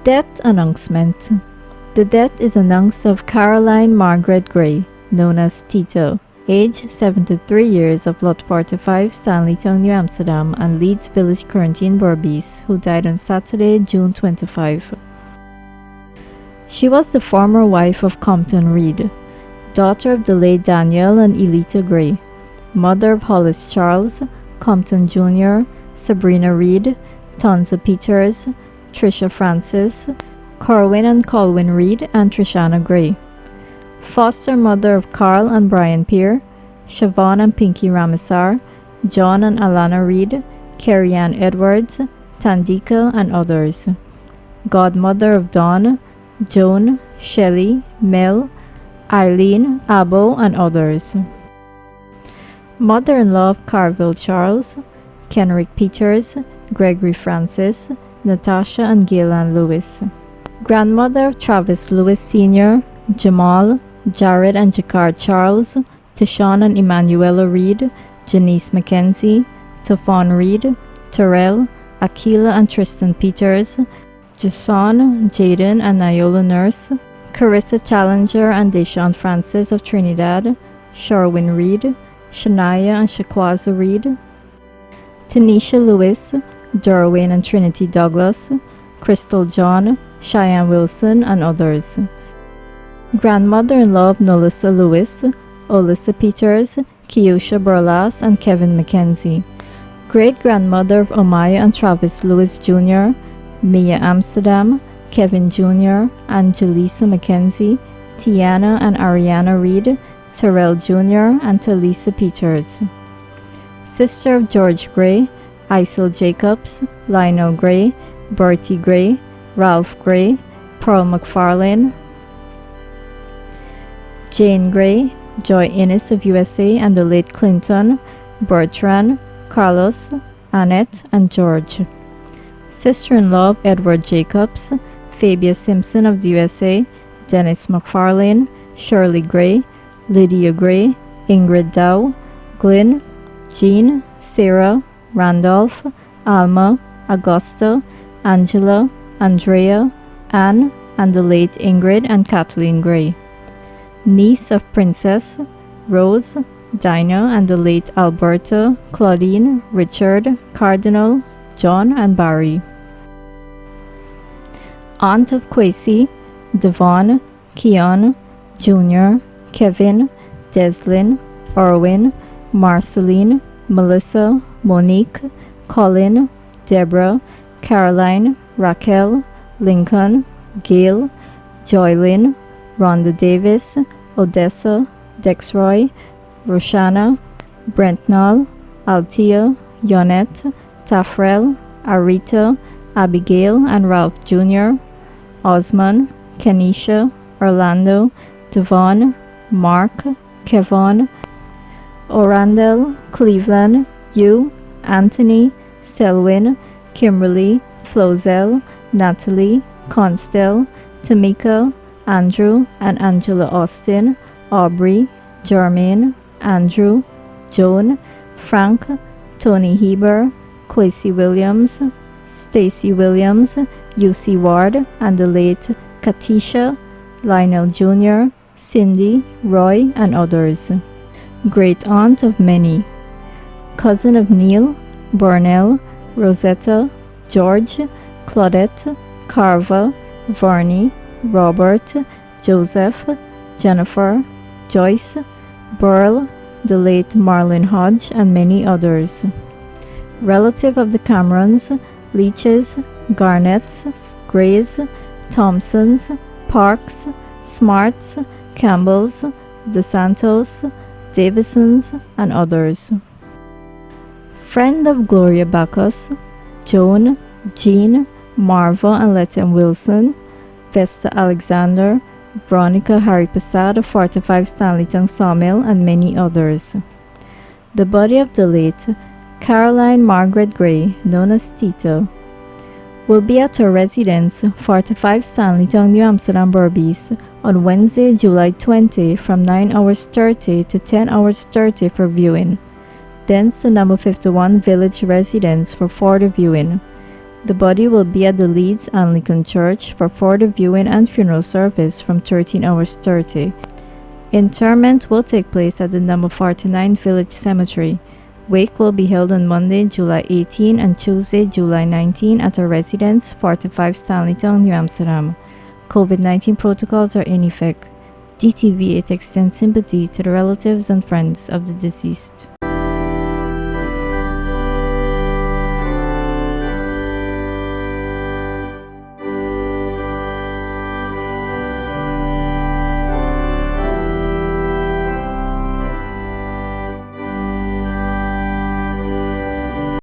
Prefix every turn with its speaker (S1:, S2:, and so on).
S1: Death announcement. The death is announced of Caroline Margaret Gray, known as Tito, age 73 years, of Lot 45, Stanleytown, New Amsterdam, and Leeds Village, currently in Berbice, who died on Saturday, June 25. She was the former wife of Compton Reed, daughter of the late Daniel and Elita Gray, mother of Hollis Charles, Compton Jr., Sabrina Reed, Tonza Peters, Trisha Francis, Corwin and Colwyn Reed, and Trishana Gray. Foster mother of Carl and Brian Peer, Siobhan and Pinky Ramisar, John and Alana Reed, Carrie Ann Edwards, Tandika, and others. Godmother of Dawn, Joan, Shelley, Mel, Eileen, Abo, and others. Mother-in-law of Carville Charles, Kenrick Peters, Gregory Francis, Natasha and Gaylan Lewis. Grandmother of Travis Lewis Sr., Jamal, Jared and Jacquard Charles, Tishon and Emanuela Reed, Janice Mackenzie, Tofon Reed, Terrell, Akila and Tristan Peters, Jason, Jaden and Niola Nurse, Carissa Challenger and Deshaun Francis of Trinidad, Sherwin Reed, Shania and Shakwaza Reed, Tanisha Lewis, Derwin and Trinity Douglas, Crystal John, Cheyenne Wilson, and others. Grandmother-in-law of Nolissa Lewis, Olissa Peters, Kiosha Burlas, and Kevin McKenzie. Great-grandmother of Omaya and Travis Lewis Jr., Mia Amsterdam, Kevin Jr., Angelisa McKenzie, Tiana and Ariana Reed, Terrell Jr., and Talisa Peters. Sister of George Gray, Isel Jacobs, Lionel Gray, Bertie Gray, Ralph Gray, Pearl McFarlane, Jane Gray, Joy Innes of USA and the late Clinton, Bertrand, Carlos, Annette, and George. Sister-in-law of Edward Jacobs, Fabia Simpson of the USA, Dennis McFarlane, Shirley Gray, Lydia Gray, Ingrid Dow, Glynn, Jean, Sarah, Randolph, Alma, Augusta, Angela, Andrea, Anne, and the late Ingrid and Kathleen Gray. Niece of Princess, Rose, Dinah, and the late Alberta, Claudine, Richard, Cardinal, John, and Barry. Aunt of Quasi, Devon, Keon, Jr., Kevin, Deslin, Erwin, Marceline, Melissa, Monique, Colin, Deborah, Caroline, Raquel, Lincoln, Gail, Joylyn, Rhonda Davis, Odessa, Dexroy, Roshana, Brentnall, Altia, Yonette, Tafrell, Arita, Abigail and Ralph Jr., Osman, Kenisha, Orlando, Devon, Mark, Kevon, Orandel, Cleveland, Hugh, Anthony, Selwyn, Kimberly, Flozel, Natalie, Constel, Tamika, Andrew and Angela Austin, Aubrey, Jermaine, Andrew, Joan, Frank, Tony Heber, Quasi Williams, Stacy Williams, UC Ward, and the late Katisha, Lionel Jr., Cindy, Roy, and others. Great aunt of many. Cousin of Neil, Burnell, Rosetta, George, Claudette, Carva, Varney, Robert, Joseph, Jennifer, Joyce, Burl, the late Marlon Hodge, and many others. Relative of the Camerons, Leaches, Garnetts, Grays, Thompsons, Parks, Smarts, Campbells, DeSantos, Davisons, and others. Friend of Gloria Bacchus, Joan, Jean, Marva and Letty Wilson, Vesta Alexander, Veronica Harry Passad of 45 Stanleytown Sawmill, and many others. The body of the late Caroline Margaret Gray, known as Tito, will be at her residence, 45 Stanleytown, New Amsterdam, Berbice, on Wednesday, July 20 from 9:30 to 10:30 for viewing. Thence to number 51 Village Residence for further viewing. The body will be at the Leeds Anglican Church for the viewing and funeral service from 13:30. Interment will take place at the number 49 Village Cemetery. Wake will be held on Monday, July 18 and Tuesday, July 19 at our residence, 45 Stanleytown, New Amsterdam. COVID-19 protocols are in effect. DTV extends sympathy to the relatives and friends of the deceased.